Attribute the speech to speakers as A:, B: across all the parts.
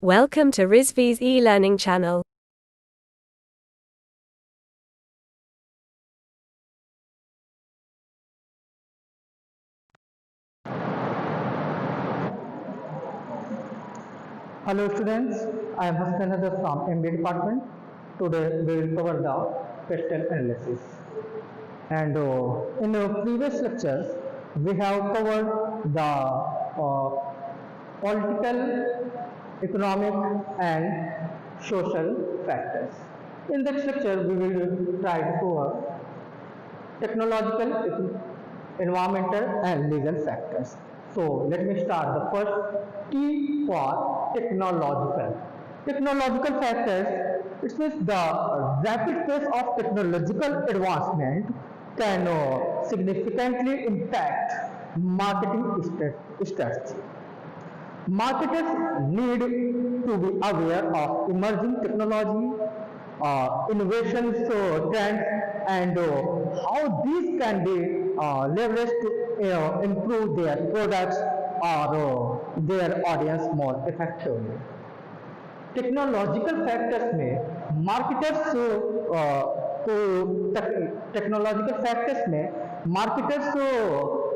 A: Welcome to Rizvi's e-learning channel.
B: Hello students, I am Hassan Azhar from MBA department. Today we will cover the pestle analysis. And in our previous lectures, we have covered the political, economic and social factors. In this lecture, we will try to cover technological, environmental and legal factors. So let me start. The first T for technological. Technological factors, it means the rapid pace of technological advancement can significantly impact marketing strategy. Marketers need to be aware of emerging technology, innovations, trends, and how these can be leveraged to improve their products or their audience more effectively. Technological factors में marketers को technological factors में marketers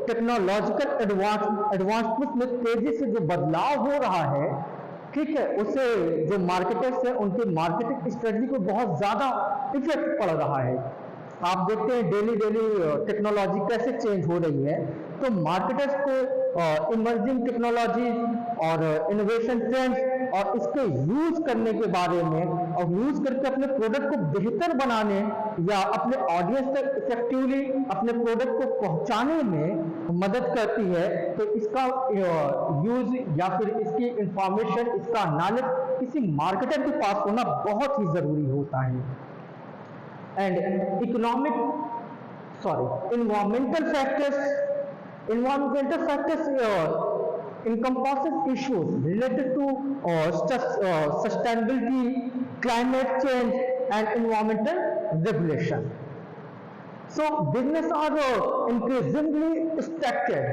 B: technological advancement में तेजी से जो बदलाव हो रहा है, ठीक है, उसे जो मार्केटर्स हैं उनके मार्केटिंग स्ट्रेटजी को बहुत ज़्यादा इफेक्ट पड़ रहा है। आप देखते हैं डेली टेक्नोलॉजी कैसे चेंज हो रही है, तो मार्केटर्स को इमर्जिंग टेक्नोलॉजी और इनोवेशन ट्रेंड्स और इसके यूज करने के बारे में और यूज करके अपने प्रोडक्ट को बेहतर बनाने या अपने ऑडियंस तक इफेक्टिवली अपने प्रोडक्ट को पहुंचाने में मदद करती है। तो इसका यूज या फिर इसकी इंफॉर्मेशन, इसका नॉलेज किसी मार्केटर के पास होना बहुत ही जरूरी होता है। And environmental factors encompasses issues related to sustainability, climate change and environmental regulation. So business are increasingly expected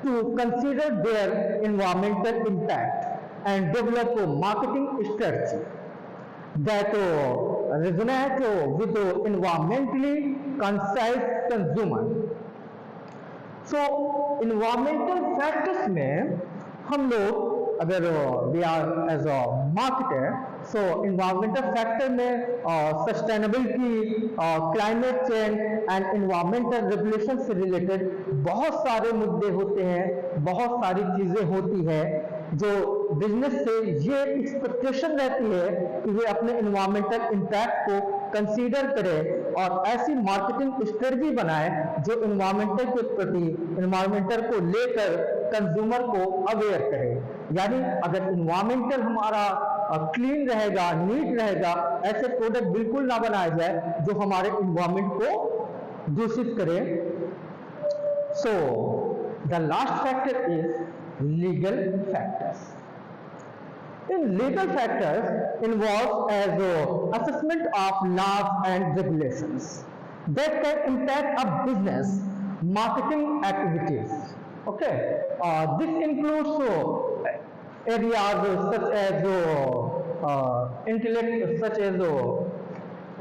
B: to consider their environmental impact and develop a marketing strategy that resonate with environmentally conscious consumer. So environmental factors में हम लोग अगर we are as a marketer, so environmental factor में sustainability, climate change and environmental regulation से related बहुत सारे मुद्दे होते हैं, बहुत सारी चीजें होती हैं जो बिजनेस से ये एक्सपेक्टेशन रहती है कि वे अपने इन्वायरमेंटल इम्पैक्ट को कंसीडर करें और ऐसी मार्केटिंग स्ट्रेटजी बनाए जो इन्वायरमेंटल के प्रति, इन्वायरमेंटल को लेकर कंज्यूमर को अवेयर करे। यानी अगर इन्वायरमेंटल हमारा क्लीन रहेगा, नीट रहेगा, ऐसे प्रोडक्ट बिल्कुल ना बनाया जाए जो हमारे इन्वायरमेंट को दूषित करे। So the last factor is legal factors. In legal factors involves as assessment of laws and regulations that can impact a business marketing activities. Okay, this includes areas such as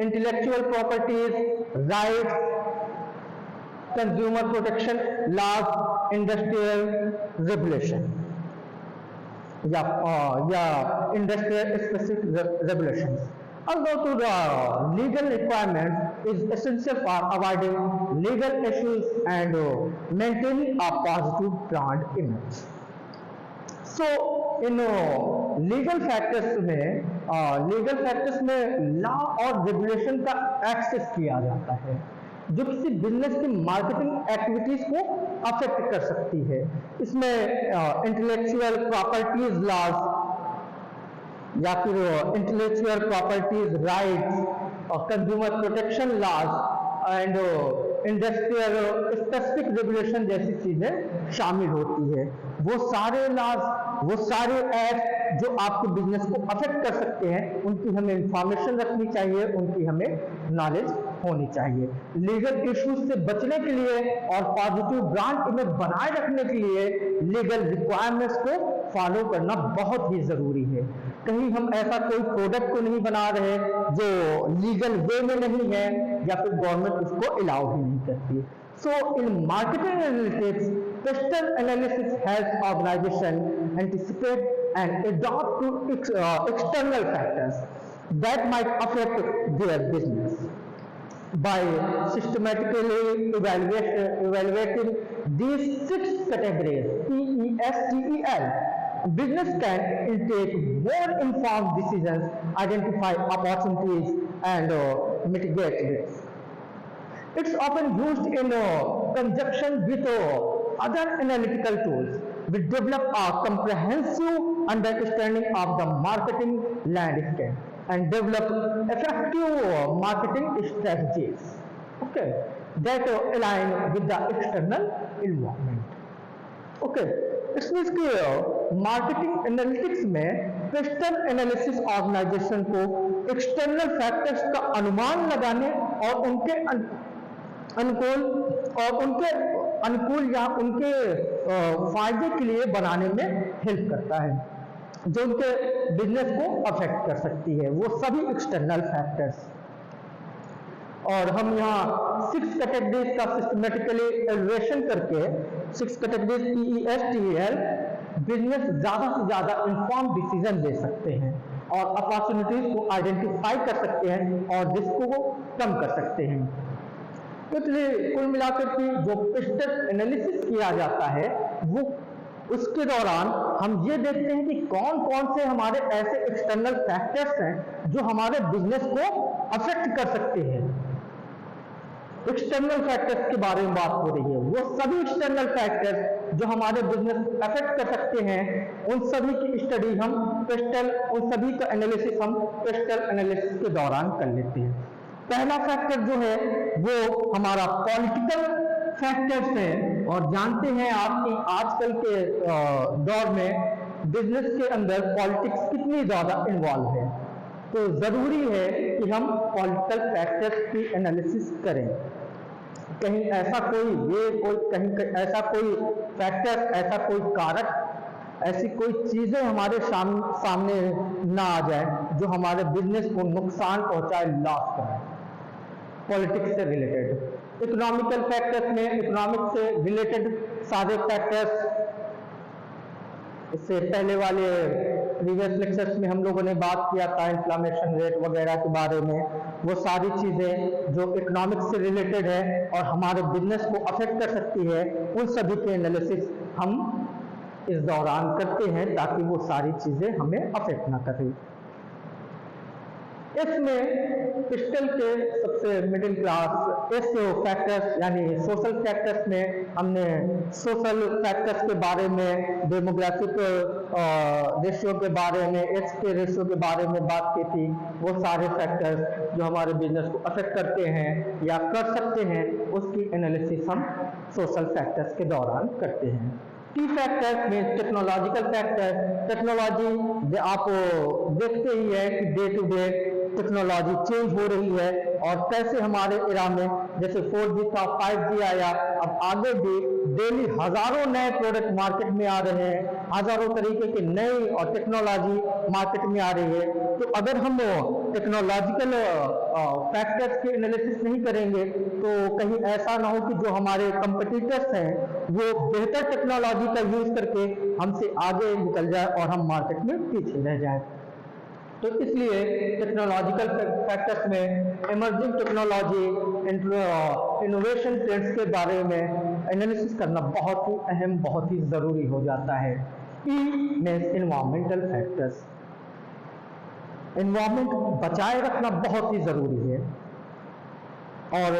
B: intellectual properties, rights, consumer protection laws, industrial regulation या industrial specific regulations. Although to the legal requirements is essential for avoiding legal issues and maintaining a positive brand image. So in legal factors में law और regulation का access किया जाता है जो किसी business की मार्केटिंग एक्टिविटीज को अफेक्ट कर सकती है। इसमें इंटेलेक्चुअल प्रॉपर्टीज लॉज या फिर इंटेलेक्चुअल प्रॉपर्टीज राइट्स और consumer protection laws and industrial specific regulation जैसी चीजें शामिल होती है। वो सारे लॉज, वो सारे एक्ट जो आपके बिजनेस को अफेक्ट कर सकते हैं, उनकी हमें इंफॉर्मेशन रखनी चाहिए, उनकी हमें नॉलेज होनी चाहिए। लीगल इश्यूज से बचने के लिए और पॉजिटिव ब्रांड इमेज बनाए रखने के लिए लीगल रिक्वायरमेंट्स को फॉलो करना बहुत ही जरूरी है। कहीं हम ऐसा कोई प्रोडक्ट तो नहीं बना रहे जो लीगल वे में नहीं है या फिर गवर्नमेंट उसको अलाउ ही नहीं करती। So in marketing analytics, PESTLE analysis helps organisation anticipate and adopt to external factors that might affect their business. By systematically evaluating these 6 categories, PESTEL, business can take more informed decisions, identify opportunities, and mitigate risks. It's often used in conjunction with other analytical tools. We develop a comprehensive understanding of the marketing landscape and develop effective marketing strategies, okay, that align with the external environment. Okay, इसमें इसके marketing analytics में pastel analysis organisation को external factors का अनुमान लगाने और उनके अनुकूल या उनके फायदे के लिए बनाने में हेल्प करता है, जो उनके बिजनेस को अफेक्ट कर सकती है, वो सभी एक्सटर्नल फैक्टर्स। और हम यहाँ 6 कैटेगरीज का सिस्टमेटिकली एवल्यूएशन करके 6 कैटेगरीज PESTEL बिजनेस ज़्यादा से ज़्यादा इन्फॉर्म डिसीजन ले सकते हैं और अपॉर्चुनिटीज को आइडेंटिफाई कर सकते हैं और रिस्क को कम कर सकते हैं। तो कुल मिलाकर के जो पेस्टल एनालिसिस किया जाता है वो उसके दौरान हम ये देखते हैं कि कौन कौन से हमारे ऐसे एक्सटर्नल फैक्टर्स हैं जो हमारे बिजनेस को अफेक्ट कर सकते हैं। एक्सटर्नल फैक्टर्स के बारे में बात हो रही है, वो सभी एक्सटर्नल फैक्टर्स जो हमारे बिजनेस को अफेक्ट कर सकते हैं, उन सभी की स्टडी हम उन सभी का एनालिसिस हम पेस्टल एनालिसिस के दौरान कर लेते हैं। पहला फैक्टर जो है वो हमारा पॉलिटिकल फैक्टर्स हैं, और जानते हैं आप कि आजकल के दौर में बिजनेस के अंदर पॉलिटिक्स कितनी ज़्यादा इन्वॉल्व है, तो ज़रूरी है कि हम पॉलिटिकल फैक्टर्स की एनालिसिस करें। कहीं ऐसा कहीं ऐसा कोई फैक्टर, ऐसा कोई कारक, ऐसी कोई चीज़ें हमारे सामने ना आ जाए जो हमारे बिजनेस को नुकसान पहुंचाए, लॉस कराए। पॉलिटिक्स से रिलेटेड इकोनॉमिकल फैक्टर्स में इकोनॉमिक से रिलेटेड सारे फैक्टर्स, इससे पहले वाले प्रीवियस लेक्चर्स में हम लोगों ने बात किया था इन्फ्लेमेशन रेट वगैरह के बारे में, वो सारी चीज़ें जो इकोनॉमिक्स से रिलेटेड है और हमारे बिजनेस को अफेक्ट कर सकती है, उन सभी के एनालिसिस हम इस दौरान करते हैं ताकि वो सारी चीज़ें हमें अफेक्ट ना करें। इसमें पेस्टल के सबसे मिडिल क्लास एस फैक्टर्स यानी सोशल फैक्टर्स में हमने सोशल फैक्टर्स के बारे में, डेमोग्राफिक रेशियो के बारे में, एज के रेशियो के बारे में बात की थी। वो सारे फैक्टर्स जो हमारे बिजनेस को अफेक्ट करते हैं या कर सकते हैं, उसकी एनालिसिस हम सोशल फैक्टर्स के दौरान करते हैं। की फैक्टर में टेक्नोलॉजिकल फैक्टर, टेक्नोलॉजी आप देखते ही है कि day to day technology change हो रही है और कैसे हमारे एरा में जैसे 4G था, 5G आया, अब आगे भी डेली हजारों नए प्रोडक्ट मार्केट में आ रहे हैं, हजारों तरीके के नई और टेक्नोलॉजी मार्केट में आ रही है। तो अगर हम टेक्नोलॉजिकल फैक्टर्स के एनालिसिस नहीं करेंगे तो कहीं ऐसा ना हो कि जो हमारे कंपटीटर्स हैं वो बेहतर टेक्नोलॉजी का यूज करके हमसे आगे निकल जाए और हम मार्केट में पीछे रह जाए। तो इसलिए टेक्नोलॉजिकल फैक्टर्स में इमर्जिंग टेक्नोलॉजी, इनोवेशन ट्रेंड्स के बारे में एनालिसिस करना बहुत ही अहम, बहुत ही ज़रूरी हो जाता है। E means environmental factors, environment बचाए रखना बहुत ही ज़रूरी है और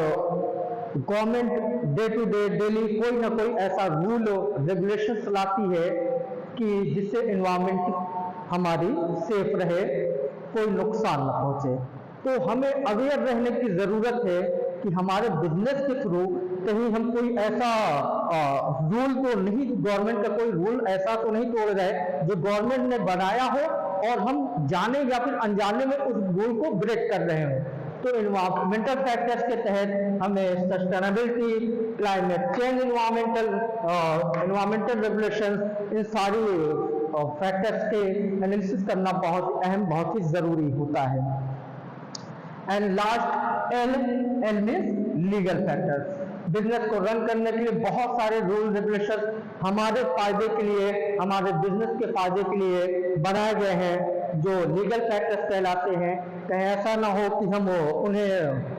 B: government day to day daily कोई ना कोई ऐसा रूल रेगुलेशन लाती है कि जिससे इन्वायरमेंट हमारी सेफ रहे, कोई नुकसान न पहुंचे। तो हमें अवेयर रहने की ज़रूरत है कि हमारे बिजनेस के थ्रू कहीं हम कोई ऐसा रूल तो नहीं, गवर्नमेंट का कोई रूल ऐसा तो नहीं तोड़ रहे जो गवर्नमेंट ने बनाया हो और हम जाने या फिर अनजाने में उस रूल को ब्रेक कर रहे हो। तो इन्वायरमेंटल फैक्टर्स के तहत हमें sustainability, climate change, environmental regulations, इन सारी फैक्टर्स के एनालिसिस करना बहुत अहम, बहुत ही ज़रूरी होता है। And last L means legal factors. Business को रन करने के लिए बहुत सारे रूल रेगुलेशन हमारे फायदे के लिए, हमारे बिजनेस के फायदे के लिए बनाए गए हैं, जो लीगल फैक्टर्स कहलाते हैं। कहीं ऐसा ना हो कि हम उन्हें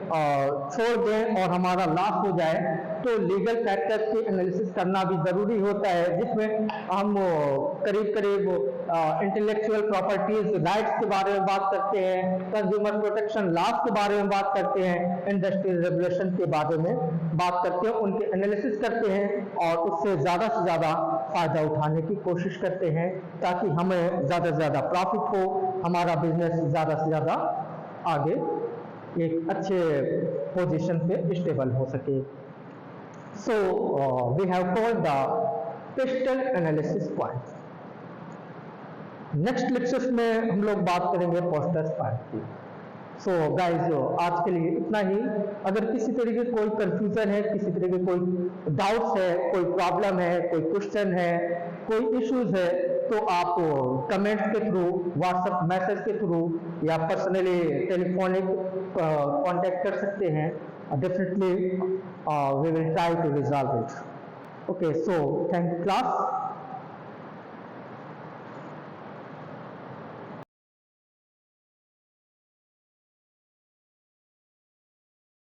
B: छोड़ दें और हमारा लॉस हो जाए, तो लीगल फैक्टर्स की एनालिसिस करना भी ज़रूरी होता है, जिसमें हम करीब करीब इंटेलेक्चुअल प्रॉपर्टीज राइट्स के बारे में बात करते हैं, कंज्यूमर प्रोटेक्शन लॉज के बारे में बात करते हैं, इंडस्ट्रियल रेगुलेशन के बारे में बात करते हैं, उनके एनालिसिस करते हैं और उससे ज़्यादा से ज़्यादा फ़ायदा उठाने की कोशिश करते हैं, ताकि हमें ज़्यादा से ज़्यादा प्रॉफिट हो, हमारा बिजनेस ज़्यादा से ज़्यादा आगे एक अच्छे पोजीशन पे स्टेबल हो सके। So we have covered the PESTLE analysis point. Next lectures में हम लोग बात करेंगे पोस्टर्स पॉइंट की। सो गाइज, आज के लिए इतना ही। अगर किसी तरीके कोई कंफ्यूजन है, किसी तरह के कोई डाउट्स है, कोई प्रॉब्लम है, कोई क्वेश्चन है, कोई इश्यूज है, तो आप कमेंट्स के थ्रू, व्हाट्सएप मैसेज के थ्रू या पर्सनली टेलीफोनिक कांटेक्ट कर सकते हैं। Definitely we will try to resolve it. Okay, so thank you class.